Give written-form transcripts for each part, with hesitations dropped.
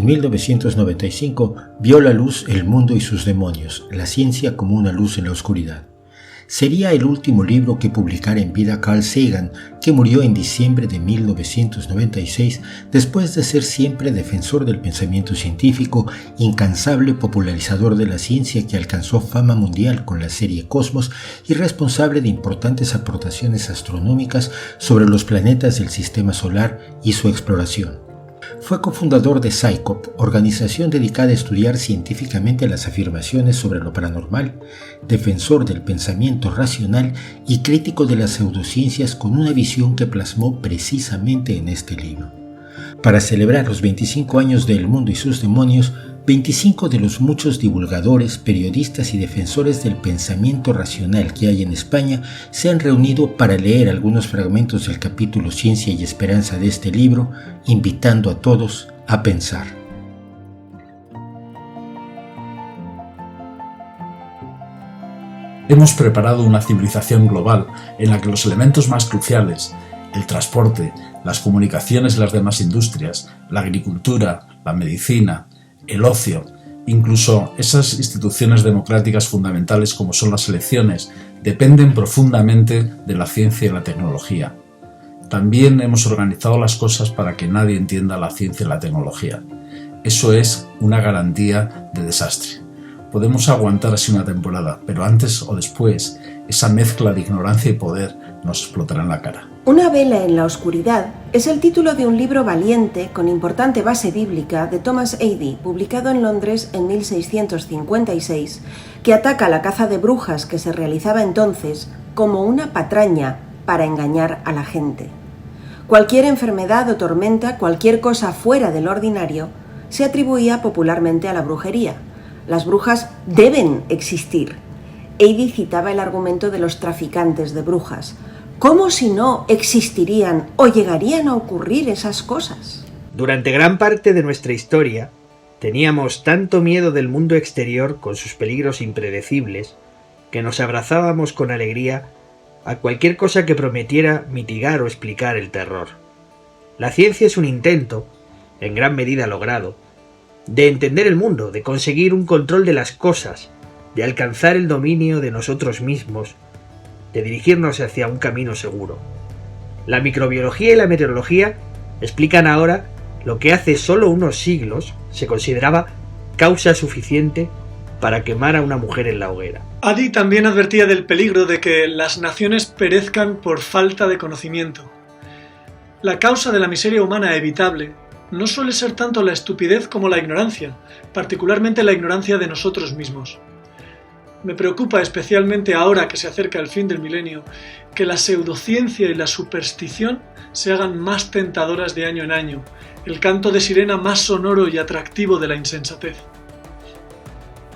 En 1995 vio la luz El mundo y sus demonios, la ciencia como una luz en la oscuridad. Sería el último libro que publicara en vida Carl Sagan, que murió en diciembre de 1996 después de ser siempre defensor del pensamiento científico, incansable popularizador de la ciencia que alcanzó fama mundial con la serie Cosmos y responsable de importantes aportaciones astronómicas sobre los planetas del sistema solar y su exploración. Fue cofundador de SciCoP, organización dedicada a estudiar científicamente las afirmaciones sobre lo paranormal, defensor del pensamiento racional y crítico de las pseudociencias con una visión que plasmó precisamente en este libro. Para celebrar los 25 años de El mundo y sus demonios, 25 de los muchos divulgadores, periodistas y defensores del pensamiento racional que hay en España se han reunido para leer algunos fragmentos del capítulo Ciencia y Esperanza de este libro, invitando a todos a pensar. Hemos preparado una civilización global en la que los elementos más cruciales, el transporte, las comunicaciones y las demás industrias, la agricultura, la medicina, el ocio, incluso esas instituciones democráticas fundamentales como son las elecciones, dependen profundamente de la ciencia y la tecnología. También hemos organizado las cosas para que nadie entienda la ciencia y la tecnología. Eso es una garantía de desastre. Podemos aguantar así una temporada, pero antes o después, esa mezcla de ignorancia y poder nos explotará en la cara. Una vela en la oscuridad es el título de un libro valiente con importante base bíblica de Thomas Eddy, publicado en Londres en 1656, que ataca la caza de brujas que se realizaba entonces como una patraña para engañar a la gente. Cualquier enfermedad o tormenta, cualquier cosa fuera del ordinario, se atribuía popularmente a la brujería. Las brujas deben existir. Eddy citaba el argumento de los traficantes de brujas. ¿Cómo si no existirían o llegarían a ocurrir esas cosas? Durante gran parte de nuestra historia, teníamos tanto miedo del mundo exterior con sus peligros impredecibles, que nos abrazábamos con alegría a cualquier cosa que prometiera mitigar o explicar el terror. La ciencia es un intento, en gran medida logrado, de entender el mundo, de conseguir un control de las cosas, de alcanzar el dominio de nosotros mismos, de dirigirnos hacia un camino seguro. La microbiología y la meteorología explican ahora lo que hace solo unos siglos se consideraba causa suficiente para quemar a una mujer en la hoguera. Eddy también advertía del peligro de que las naciones perezcan por falta de conocimiento. La causa de la miseria humana evitable no suele ser tanto la estupidez como la ignorancia, particularmente la ignorancia de nosotros mismos. Me preocupa especialmente ahora que se acerca el fin del milenio, que la pseudociencia y la superstición se hagan más tentadoras de año en año, el canto de sirena más sonoro y atractivo de la insensatez.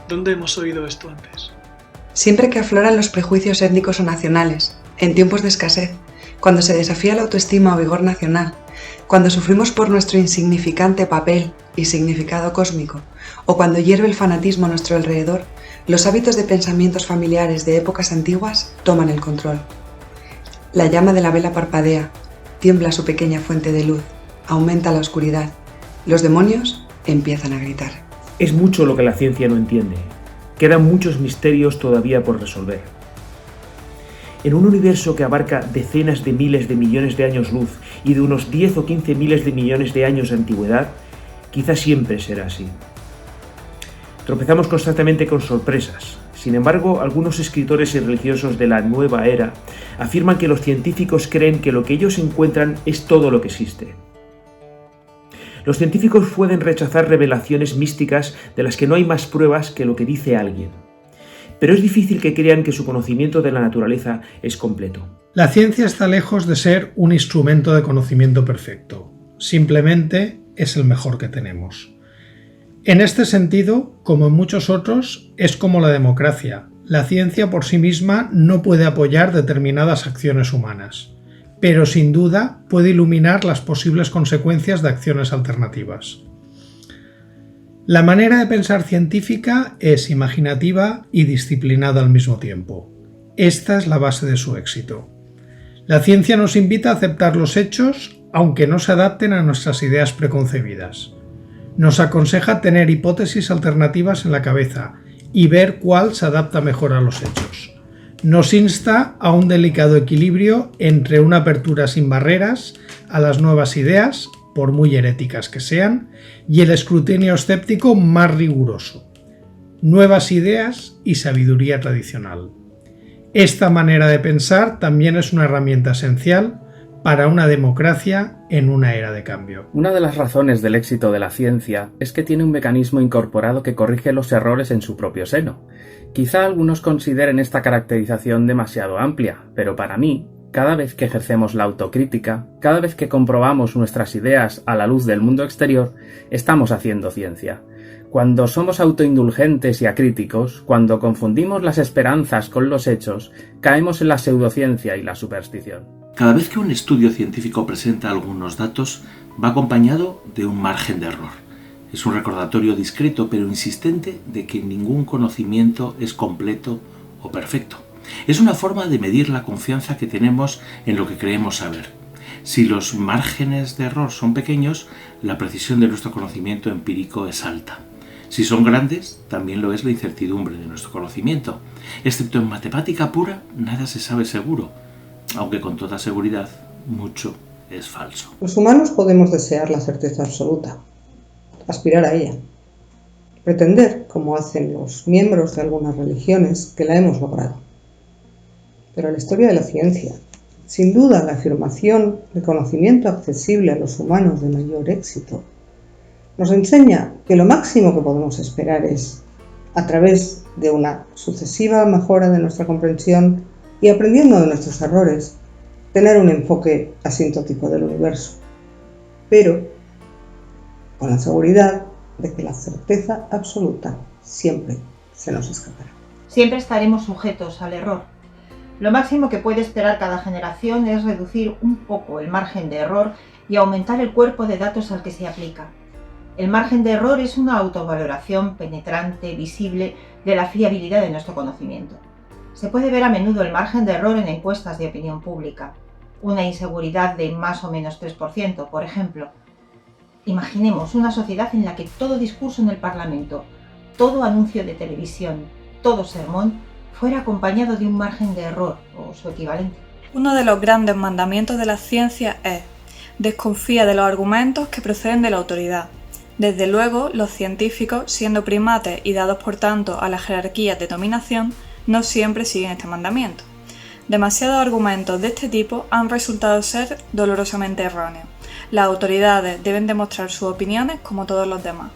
¿Dónde hemos oído esto antes? Siempre que afloran los prejuicios étnicos o nacionales, en tiempos de escasez, cuando se desafía la autoestima o vigor nacional, cuando sufrimos por nuestro insignificante papel y significado cósmico, o cuando hierve el fanatismo a nuestro alrededor, los hábitos de pensamientos familiares de épocas antiguas toman el control. La llama de la vela parpadea, tiembla su pequeña fuente de luz, aumenta la oscuridad. Los demonios empiezan a gritar. Es mucho lo que la ciencia no entiende. Quedan muchos misterios todavía por resolver. En un universo que abarca decenas de miles de millones de años luz y de unos 10 o 15 miles de millones de años de antigüedad, quizá siempre será así. Tropezamos constantemente con sorpresas. Sin embargo, algunos escritores y religiosos de la nueva era afirman que los científicos creen que lo que ellos encuentran es todo lo que existe. Los científicos pueden rechazar revelaciones místicas de las que no hay más pruebas que lo que dice alguien. Pero es difícil que crean que su conocimiento de la naturaleza es completo. La ciencia está lejos de ser un instrumento de conocimiento perfecto. Simplemente es el mejor que tenemos. En este sentido, como en muchos otros, es como la democracia. La ciencia por sí misma no puede apoyar determinadas acciones humanas, pero sin duda puede iluminar las posibles consecuencias de acciones alternativas. La manera de pensar científica es imaginativa y disciplinada al mismo tiempo. Esta es la base de su éxito. La ciencia nos invita a aceptar los hechos, aunque no se adapten a nuestras ideas preconcebidas. Nos aconseja tener hipótesis alternativas en la cabeza y ver cuál se adapta mejor a los hechos. Nos insta a un delicado equilibrio entre una apertura sin barreras a las nuevas ideas, por muy heréticas que sean, y el escrutinio escéptico más riguroso. Nuevas ideas y sabiduría tradicional. Esta manera de pensar también es una herramienta esencial para una democracia en una era de cambio. Una de las razones del éxito de la ciencia es que tiene un mecanismo incorporado que corrige los errores en su propio seno. Quizá algunos consideren esta caracterización demasiado amplia, pero para mí, cada vez que ejercemos la autocrítica, cada vez que comprobamos nuestras ideas a la luz del mundo exterior, estamos haciendo ciencia. Cuando somos autoindulgentes y acríticos, cuando confundimos las esperanzas con los hechos, caemos en la pseudociencia y la superstición. Cada vez que un estudio científico presenta algunos datos, va acompañado de un margen de error. Es un recordatorio discreto pero insistente de que ningún conocimiento es completo o perfecto. Es una forma de medir la confianza que tenemos en lo que creemos saber. Si los márgenes de error son pequeños, la precisión de nuestro conocimiento empírico es alta. Si son grandes, también lo es la incertidumbre de nuestro conocimiento. Excepto en matemática pura, nada se sabe seguro, aunque con toda seguridad, mucho es falso. Los humanos podemos desear la certeza absoluta, aspirar a ella, pretender, como hacen los miembros de algunas religiones, que la hemos logrado. Pero la historia de la ciencia, sin duda la afirmación de conocimiento accesible a los humanos de mayor éxito, nos enseña que lo máximo que podemos esperar es, a través de una sucesiva mejora de nuestra comprensión y aprendiendo de nuestros errores, tener un enfoque asintótico del universo, pero con la seguridad de que la certeza absoluta siempre se nos escapará. Siempre estaremos sujetos al error. Lo máximo que puede esperar cada generación es reducir un poco el margen de error y aumentar el cuerpo de datos al que se aplica. El margen de error es una autovaloración penetrante, visible, de la fiabilidad de nuestro conocimiento. Se puede ver a menudo el margen de error en encuestas de opinión pública. Una inseguridad de más o menos 3%, por ejemplo. Imaginemos una sociedad en la que todo discurso en el Parlamento, todo anuncio de televisión, todo sermón, fuera acompañado de un margen de error o su equivalente. Uno de los grandes mandamientos de la ciencia es: desconfía de los argumentos que proceden de la autoridad. Desde luego, los científicos, siendo primates y dados por tanto a las jerarquías de dominación, no siempre siguen este mandamiento. Demasiados argumentos de este tipo han resultado ser dolorosamente erróneos. Las autoridades deben demostrar sus opiniones como todos los demás.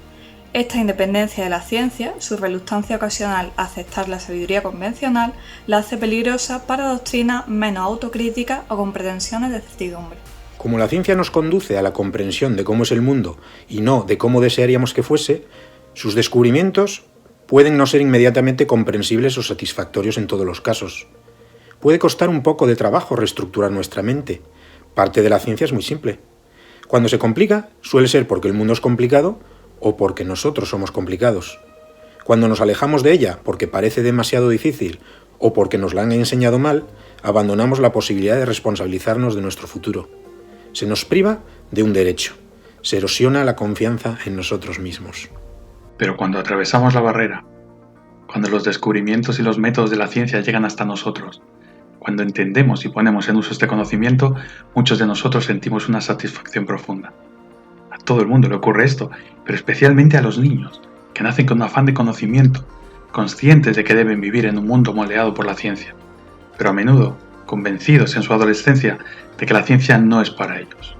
Esta independencia de la ciencia, su reluctancia ocasional a aceptar la sabiduría convencional, la hace peligrosa para doctrinas menos autocríticas o con pretensiones de certidumbre. Como la ciencia nos conduce a la comprensión de cómo es el mundo y no de cómo desearíamos que fuese, sus descubrimientos pueden no ser inmediatamente comprensibles o satisfactorios en todos los casos. Puede costar un poco de trabajo reestructurar nuestra mente. Parte de la ciencia es muy simple. Cuando se complica, suele ser porque el mundo es complicado o porque nosotros somos complicados. Cuando nos alejamos de ella porque parece demasiado difícil o porque nos la han enseñado mal, abandonamos la posibilidad de responsabilizarnos de nuestro futuro. Se nos priva de un derecho. Se erosiona la confianza en nosotros mismos. Pero cuando atravesamos la barrera, cuando los descubrimientos y los métodos de la ciencia llegan hasta nosotros, cuando entendemos y ponemos en uso este conocimiento, muchos de nosotros sentimos una satisfacción profunda. A todo el mundo le ocurre esto, pero especialmente a los niños, que nacen con un afán de conocimiento, conscientes de que deben vivir en un mundo moldeado por la ciencia, pero a menudo convencidos en su adolescencia de que la ciencia no es para ellos.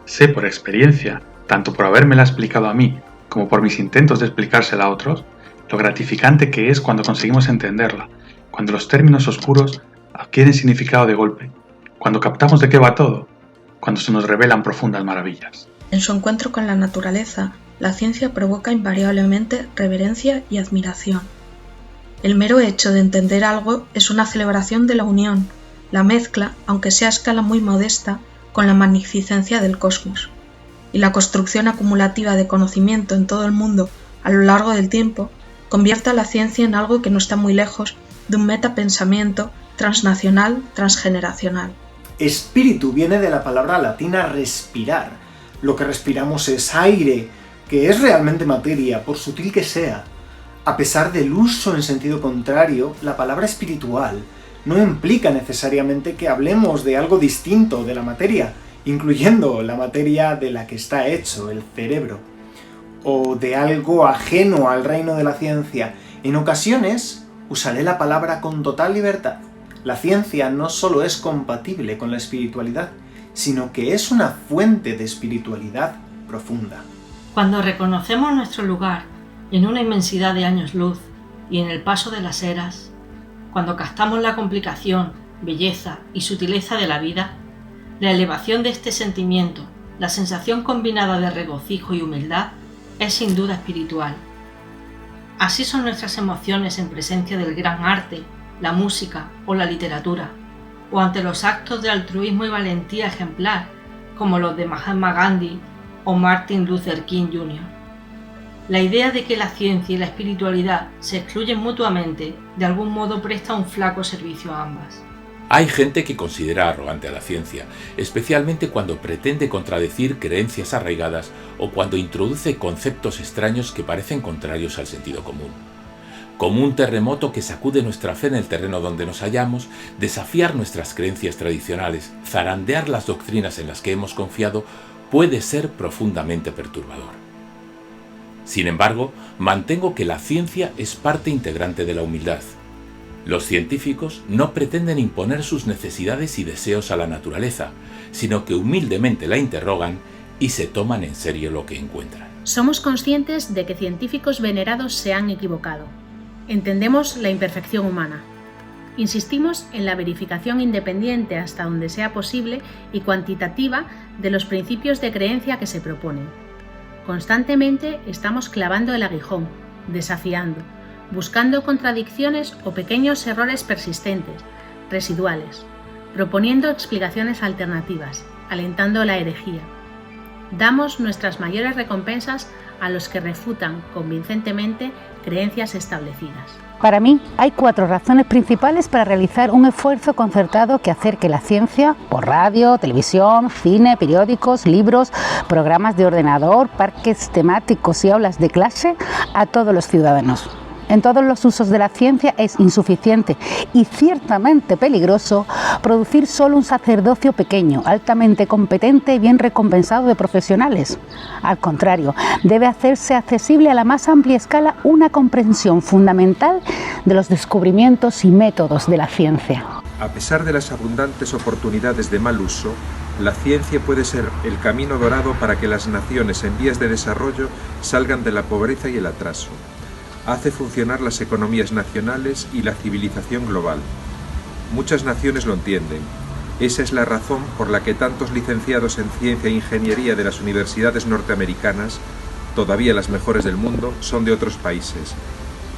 Sé por experiencia, tanto por habérmela explicado a mí como por mis intentos de explicársela a otros, lo gratificante que es cuando conseguimos entenderla, cuando los términos oscuros adquieren significado de golpe, cuando captamos de qué va todo, cuando se nos revelan profundas maravillas. En su encuentro con la naturaleza, la ciencia provoca invariablemente reverencia y admiración. El mero hecho de entender algo es una celebración de la unión, la mezcla, aunque sea a escala muy modesta, con la magnificencia del cosmos. Y la construcción acumulativa de conocimiento en todo el mundo a lo largo del tiempo convierte a la ciencia en algo que no está muy lejos de un metapensamiento transnacional, transgeneracional. Espíritu viene de la palabra latina respirar. Lo que respiramos es aire, que es realmente materia, por sutil que sea. A pesar del uso en sentido contrario, la palabra espiritual no implica necesariamente que hablemos de algo distinto de la materia, incluyendo la materia de la que está hecho, el cerebro, o de algo ajeno al reino de la ciencia. En ocasiones usaré la palabra con total libertad. La ciencia no solo es compatible con la espiritualidad, sino que es una fuente de espiritualidad profunda. Cuando reconocemos nuestro lugar en una inmensidad de años luz y en el paso de las eras, cuando captamos la complicación, belleza y sutileza de la vida, la elevación de este sentimiento, la sensación combinada de regocijo y humildad, es sin duda espiritual. Así son nuestras emociones en presencia del gran arte, la música o la literatura, o ante los actos de altruismo y valentía ejemplar, como los de Mahatma Gandhi o Martin Luther King Jr. La idea de que la ciencia y la espiritualidad se excluyen mutuamente de algún modo presta un flaco servicio a ambas. Hay gente que considera arrogante a la ciencia, especialmente cuando pretende contradecir creencias arraigadas o cuando introduce conceptos extraños que parecen contrarios al sentido común. Como un terremoto que sacude nuestra fe en el terreno donde nos hallamos, desafiar nuestras creencias tradicionales, zarandear las doctrinas en las que hemos confiado, puede ser profundamente perturbador. Sin embargo, mantengo que la ciencia es parte integrante de la humildad. Los científicos no pretenden imponer sus necesidades y deseos a la naturaleza, sino que humildemente la interrogan y se toman en serio lo que encuentran. Somos conscientes de que científicos venerados se han equivocado. Entendemos la imperfección humana. Insistimos en la verificación independiente hasta donde sea posible y cuantitativa de los principios de creencia que se proponen. Constantemente estamos clavando el aguijón, desafiando, buscando contradicciones o pequeños errores persistentes, residuales, proponiendo explicaciones alternativas, alentando la herejía. Damos nuestras mayores recompensas a los que refutan convincentemente creencias establecidas. Para mí, hay 4 razones principales para realizar un esfuerzo concertado que acerque la ciencia por radio, televisión, cine, periódicos, libros, programas de ordenador, parques temáticos y aulas de clase a todos los ciudadanos. En todos los usos de la ciencia es insuficiente y ciertamente peligroso producir solo un sacerdocio pequeño, altamente competente y bien recompensado de profesionales. Al contrario, debe hacerse accesible a la más amplia escala una comprensión fundamental de los descubrimientos y métodos de la ciencia. A pesar de las abundantes oportunidades de mal uso, la ciencia puede ser el camino dorado para que las naciones en vías de desarrollo salgan de la pobreza y el atraso. Hace funcionar las economías nacionales y la civilización global. Muchas naciones lo entienden. Esa es la razón por la que tantos licenciados en ciencia e ingeniería de las universidades norteamericanas, todavía las mejores del mundo, son de otros países.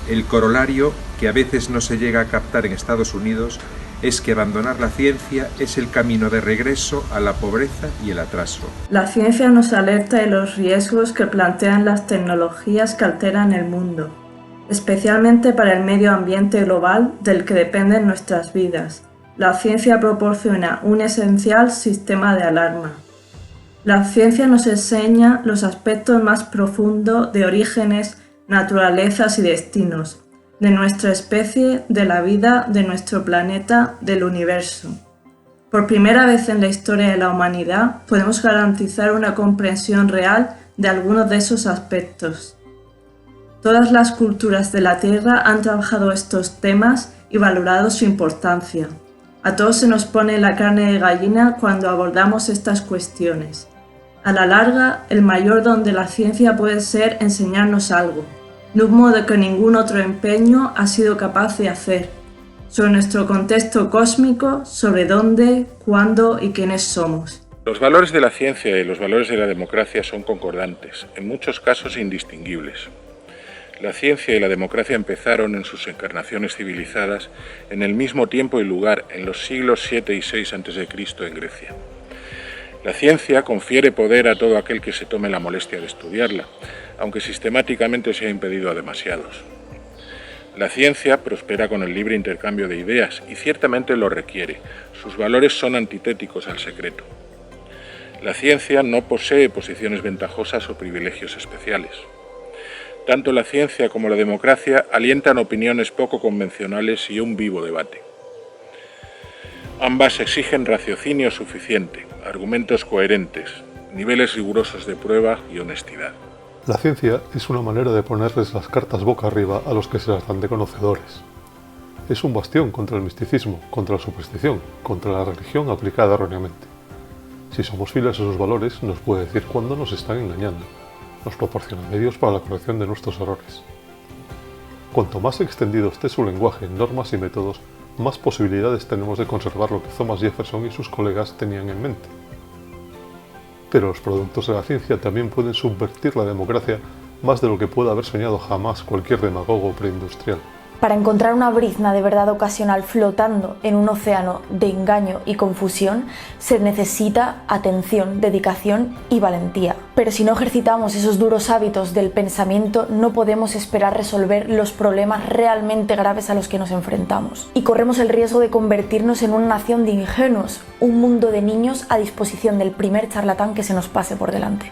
El corolario, que a veces no se llega a captar en Estados Unidos, es que abandonar la ciencia es el camino de regreso a la pobreza y el atraso. La ciencia nos alerta de los riesgos que plantean las tecnologías que alteran el mundo, especialmente para el medio ambiente global del que dependen nuestras vidas. La ciencia proporciona un esencial sistema de alarma. La ciencia nos enseña los aspectos más profundos de orígenes, naturalezas y destinos, de nuestra especie, de la vida, de nuestro planeta, del universo. Por primera vez en la historia de la humanidad podemos garantizar una comprensión real de algunos de esos aspectos. Todas las culturas de la Tierra han trabajado estos temas y valorado su importancia. A todos se nos pone la carne de gallina cuando abordamos estas cuestiones. A la larga, el mayor don de la ciencia puede ser enseñarnos algo, de un modo que ningún otro empeño ha sido capaz de hacer, sobre nuestro contexto cósmico, sobre dónde, cuándo y quiénes somos. Los valores de la ciencia y los valores de la democracia son concordantes, en muchos casos indistinguibles. La ciencia y la democracia empezaron en sus encarnaciones civilizadas en el mismo tiempo y lugar, en los siglos 7 y 6 a.C. en Grecia. La ciencia confiere poder a todo aquel que se tome la molestia de estudiarla, aunque sistemáticamente se ha impedido a demasiados. La ciencia prospera con el libre intercambio de ideas y ciertamente lo requiere. Sus valores son antitéticos al secreto. La ciencia no posee posiciones ventajosas o privilegios especiales. Tanto la ciencia como la democracia alientan opiniones poco convencionales y un vivo debate. Ambas exigen raciocinio suficiente, argumentos coherentes, niveles rigurosos de prueba y honestidad. La ciencia es una manera de ponerles las cartas boca arriba a los que se las dan de conocedores. Es un bastión contra el misticismo, contra la superstición, contra la religión aplicada erróneamente. Si somos fieles a sus valores, nos puede decir cuándo nos están engañando. Nos proporciona medios para la corrección de nuestros errores. Cuanto más extendido esté su lenguaje en normas y métodos, más posibilidades tenemos de conservar lo que Thomas Jefferson y sus colegas tenían en mente. Pero los productos de la ciencia también pueden subvertir la democracia más de lo que pueda haber soñado jamás cualquier demagogo preindustrial. Para encontrar una brizna de verdad ocasional flotando en un océano de engaño y confusión, se necesita atención, dedicación y valentía. Pero si no ejercitamos esos duros hábitos del pensamiento, no podemos esperar resolver los problemas realmente graves a los que nos enfrentamos. Y corremos el riesgo de convertirnos en una nación de ingenuos, un mundo de niños a disposición del primer charlatán que se nos pase por delante.